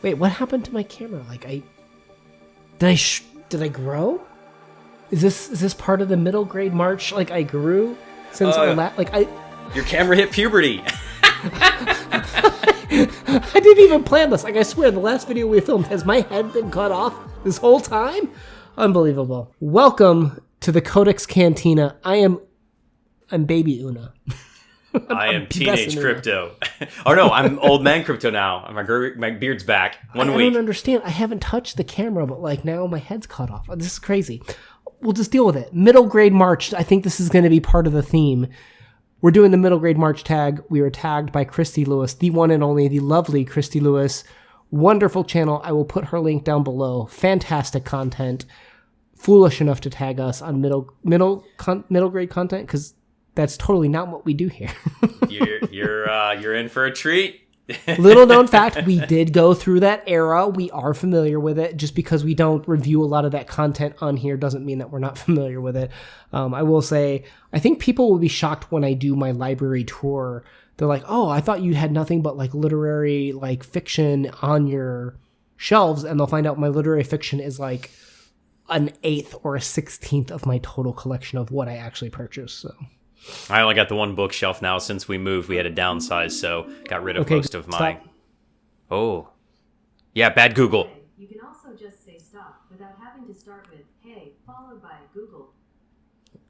Wait, what happened to my camera? Like, did I grow? Is this part of the middle grade march? Like, I grew since Your camera hit puberty. I didn't even plan this. Like, I swear, the last video we filmed, has my head been cut off this whole time? Unbelievable. Welcome to the CodeX Cantina. I'm Baby Una. I am teenage crypto. Oh no, I'm old man crypto now. My beard's back. I don't understand. I haven't touched the camera, but like now my head's cut off. This is crazy. We'll just deal with it. Middle grade march. I think this is going to be part of the theme. We're doing the middle grade march tag. We were tagged by Christy Lewis, the one and only, the lovely Christy Lewis. Wonderful channel. I will put her link down below. Fantastic content. Foolish enough to tag us on middle grade content because that's totally not what we do here. You're in for a treat. Little known fact, we did go through that era. We are familiar with it. Just because we don't review a lot of that content on here doesn't mean that we're not familiar with it. I will say, I think people will be shocked when I do my library tour. They're like, oh, I thought you had nothing but like literary like fiction on your shelves. And they'll find out my literary fiction is like an 1/8 or a 16th of my total collection of what I actually purchased. So I only got the one bookshelf now. Since we moved, we had to downsize, so got rid of most of mine. Oh. Yeah, bad Google. You can also just say stop without having to start with hey, followed by Google.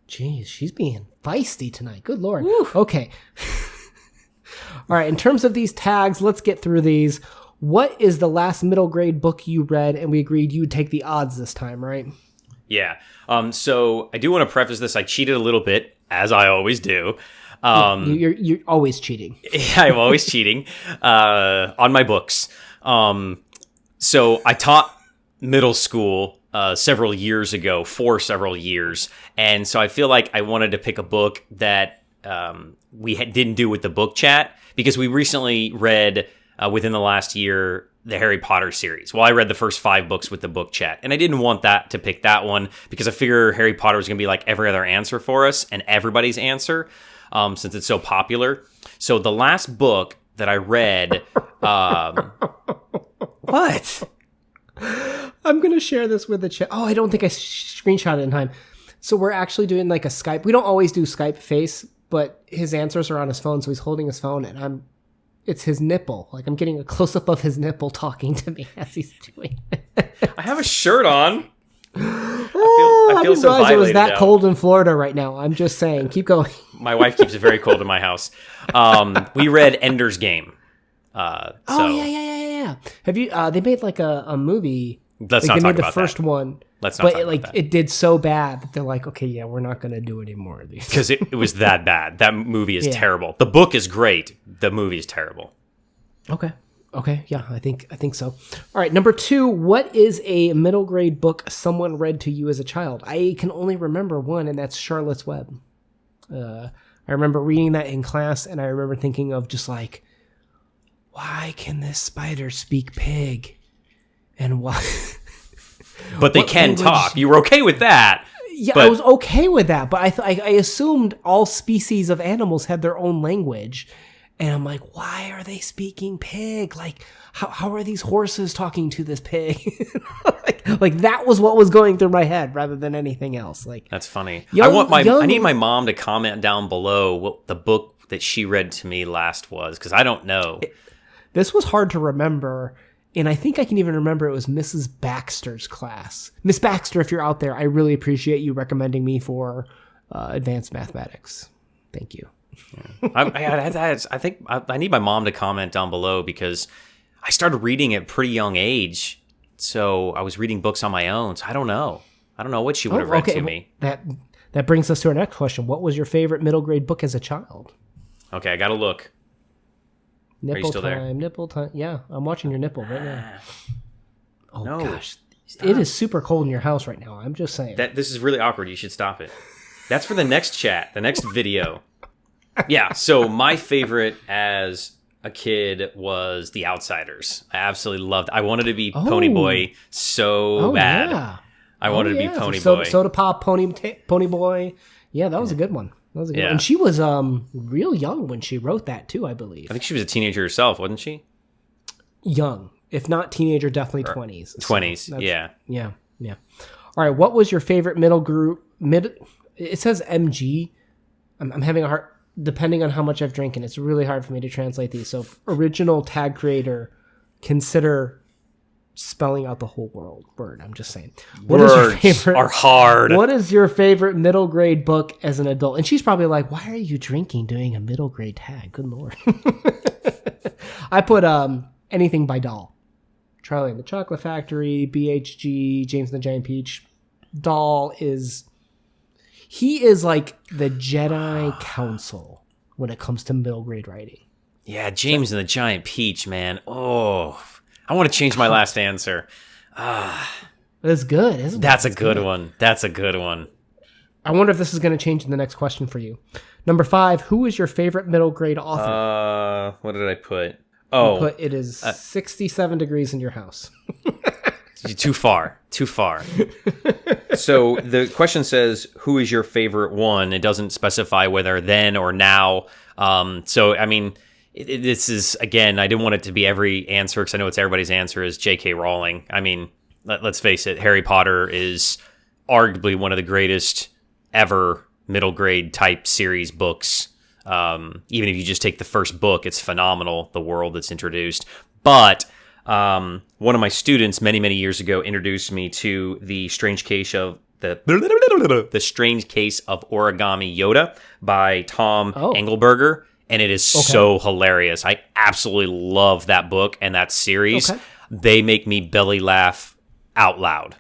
Jeez, she's being feisty tonight. Good Lord. Woo. Okay. All right, in terms of these tags, let's get through these. What is the last middle grade book you read? And we agreed you would take the odds this time, right? Yeah. So I do want to preface this. I cheated a little bit, as I always do. You're always cheating. Yeah, I'm always cheating on my books. So I taught middle school several years ago, for several years. And so I feel like I wanted to pick a book that we didn't do with the book chat, because we recently read, within the last year, the Harry Potter series. Well, I read the first 5 books with the book chat, and I didn't want that to pick that one because I figure Harry Potter was going to be like every other answer for us and everybody's answer, since it's so popular. So the last book that I read, what? I'm going to share this with the chat. Oh, I don't think I screenshot it in time. So we're actually doing like a Skype. We don't always do Skype face, but his answers are on his phone. So he's holding his phone and it's his nipple. Like I'm getting a close up of his nipple talking to me as he's doing it. I have a shirt on. I feel so violated. It was that cold in Florida right now. I'm just saying. Keep going. My wife keeps it very cold in my house. We read Ender's Game. Yeah. Have you? They made like a movie. Let's like not they talk made about the first that. one. Let's not talk but about that. It did so bad that they're like, okay, yeah, we're not going to do any more of these because it was that bad. That movie is terrible. The book is great. The movie is terrible. Okay. Yeah, I think so. All right. Number 2, what is a middle grade book someone read to you as a child? I can only remember one, and that's Charlotte's Web. I remember reading that in class, and I remember thinking of just like, why can this spider speak pig? And why? But they can talk. You were okay with that. Yeah, I was okay with that, but I assumed all species of animals had their own language. And I'm like, why are they speaking pig? Like, how are these horses talking to this pig? like that was what was going through my head rather than anything else. Like, that's funny. I need my mom to comment down below what the book that she read to me last was, because I don't know. This was hard to remember. And I think I can even remember it was Mrs. Baxter's class. Miss Baxter, if you're out there, I really appreciate you recommending me for advanced mathematics. Thank you. Yeah. I think I need my mom to comment down below, because I started reading at a pretty young age. So I was reading books on my own. So I don't know what she would have read to me. That brings us to our next question. What was your favorite middle grade book as a child? Okay, I got to look. Nipple Are you still time, there? Nipple time. Yeah, I'm watching your nipple right now. Oh, no, gosh. stop. It is super cold in your house right now. I'm just saying. This is really awkward. You should stop it. That's for the next chat, the next video. Yeah, so my favorite as a kid was The Outsiders. I absolutely loved it. I wanted to be Ponyboy so bad. Yeah. I wanted to be Ponyboy. Soda Pop, Ponyboy. Yeah, that was a good one. And she was real young when she wrote that too, I believe. I think she was a teenager herself, wasn't she? Young. If not teenager, definitely 20s. 20s, yeah. Yeah. All right, what was your favorite middle group? It says MG. I'm having a hard, depending on how much I've drinking, it's really hard for me to translate these. So original tag creator, consider spelling out the whole word. I'm just saying. Words are hard. What is your favorite middle grade book as an adult? And she's probably like, why are you drinking doing a middle grade tag? Good Lord. I put anything by Dahl. Charlie and the Chocolate Factory, BHG, James and the Giant Peach. Dahl is like the Jedi Council when it comes to middle grade writing. Yeah, James and the Giant Peach, man. Oh, I want to change my last answer. That's good, isn't it? That's a good one. That's a good one. I wonder if this is going to change in the next question for you. Number 5, who is your favorite middle grade author? What did I put? It is 67 degrees in your house. Too far. So the question says, who is your favorite one? It doesn't specify whether then or now. So, I mean, this is, again, I didn't want it to be every answer because I know it's everybody's answer is J.K. Rowling. I mean, let's face it, Harry Potter is arguably one of the greatest ever middle grade type series books. Even if you just take the first book, it's phenomenal, the world that's introduced. But one of my students many years ago introduced me to the Strange Case of Strange Case of Origami Yoda by Tom Engelberger, and it is so hilarious. I absolutely love that book and that series. They make me belly laugh out loud.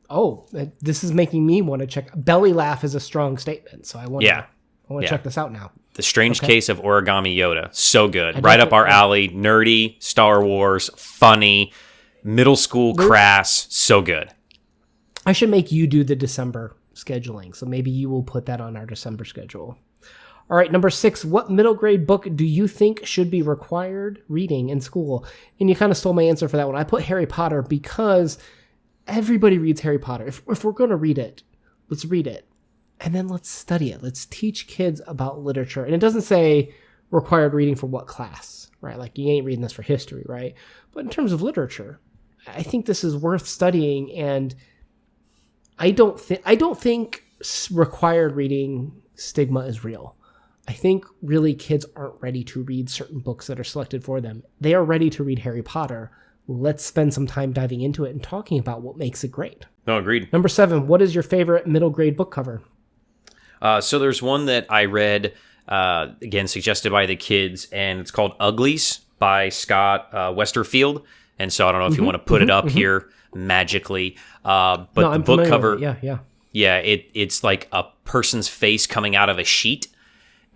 Oh, this is making me want to check. Belly laugh is a strong statement, so I want to check this out now. The Strange Case of Origami Yoda. So good. Right up our alley. Nerdy, Star Wars, funny, middle school crass. So good. I should make you do the December scheduling, so maybe you will put that on our December schedule. All right, number 6, what middle grade book do you think should be required reading in school? And you kind of stole my answer for that one. I put Harry Potter because everybody reads Harry Potter. If we're going to read it, let's read it. And then let's study it. Let's teach kids about literature. And it doesn't say required reading for what class, right? Like you ain't reading this for history, right? But in terms of literature, I think this is worth studying. And I don't think required reading stigma is real. I think really kids aren't ready to read certain books that are selected for them. They are ready to read Harry Potter. Let's spend some time diving into it and talking about what makes it great. No, agreed. Number 7, what is your favorite middle grade book cover? So there's one that I read, again, suggested by the kids, and it's called Uglies by Scott Westerfield. And so I don't know if you want to put it up here magically. But the book cover, it's like a person's face coming out of a sheet.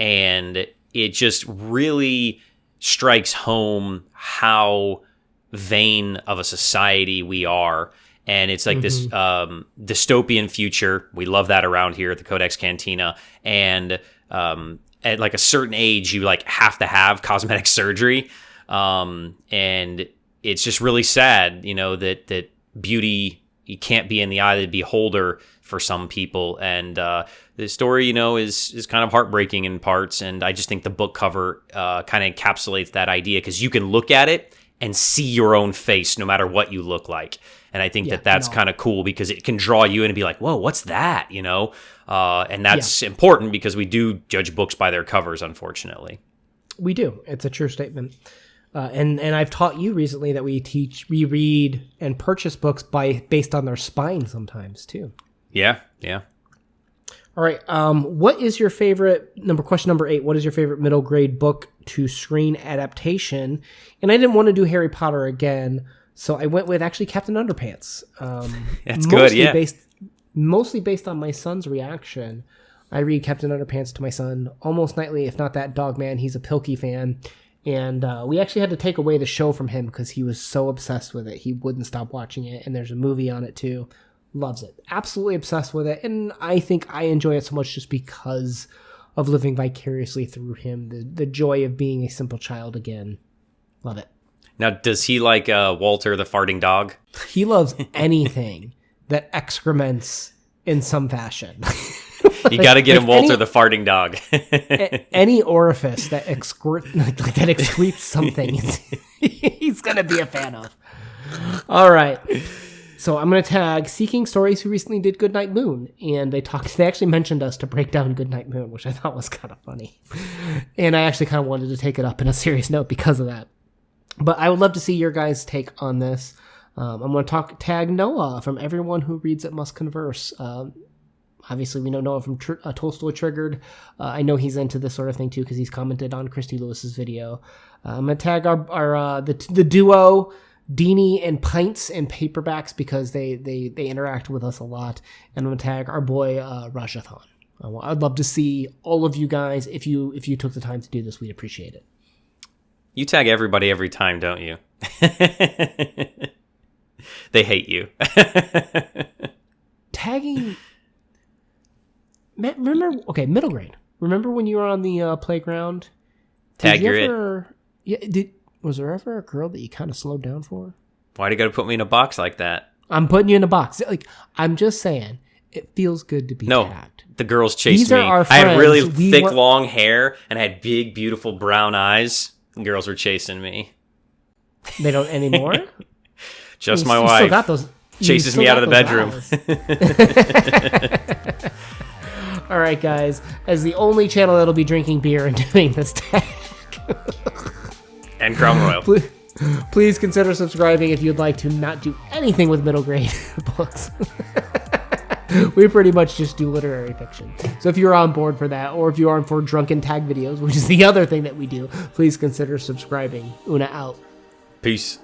And it just really strikes home how vain of a society we are. And it's like this dystopian future. We love that around here at the CodeX Cantina. And at like a certain age, you like have to have cosmetic surgery. And it's just really sad, you know, that beauty, you can't be in the eye of the beholder for some people. And the story, you know, is kind of heartbreaking in parts. And I just think the book cover kind of encapsulates that idea because you can look at it and see your own face no matter what you look like. And I think that's kind of cool because it can draw you in and be like, whoa, what's that? You know? And that's important because we do judge books by their covers, unfortunately. We do. It's a true statement. And I've taught you recently that we read and purchase books based on their spine sometimes too. Yeah. All right. What is your favorite question number 8? What is your favorite middle grade book to screen adaptation? And I didn't want to do Harry Potter again, so I went with actually Captain Underpants. That's good. Yeah. Mostly based on my son's reaction. I read Captain Underpants to my son almost nightly, if not that dog man. He's a Pilkey fan. And we actually had to take away the show from him because he was so obsessed with it. He wouldn't stop watching it. And there's a movie on it too. Loves it. Absolutely obsessed with it. And I think I enjoy it so much just because of living vicariously through him. The joy of being a simple child again. Love it. Now, does he like Walter the farting dog? He loves anything that excrements in some fashion. You got to get him Walter the farting dog. Any orifice that excretes something, he's going to be a fan of. All right. So I'm going to tag Seeking Stories, who recently did Goodnight Moon. And they actually mentioned us to break down Goodnight Moon, which I thought was kind of funny. And I actually kind of wanted to take it up in a serious note because of that. But I would love to see your guys' take on this. I'm going to tag Noah from Everyone Who Reads It Must Converse. Obviously, we know Noah from Tolstoy Triggered. I know he's into this sort of thing too because he's commented on Christy Lewis's video. I'm going to tag the duo, Deanie and Pints and Paperbacks, because they interact with us a lot. And I'm going to tag our boy Rajathan. I'd love to see all of you guys. If you took the time to do this, we'd appreciate it. You tag everybody every time, don't you? They hate you. Tagging... Remember, middle grade. Remember when you were on the playground? Tag your it. Was there ever a girl that you kind of slowed down for? Why do you got to put me in a box like that? I'm putting you in a box. Like, I'm just saying, it feels good to be tagged. The girls chased These are me. our I friends. had really thick, long hair, and I had big, beautiful brown eyes. The girls were chasing me. They don't anymore? Just my wife. Still got those, chases me out of the bedroom. All right, guys. As the only channel that'll be drinking beer and doing this tag. And Crown Royal. Please consider subscribing if you'd like to not do anything with middle grade books. We pretty much just do literary fiction. So if you're on board for that, or if you are for drunken tag videos, which is the other thing that we do, please consider subscribing. Una out. Peace.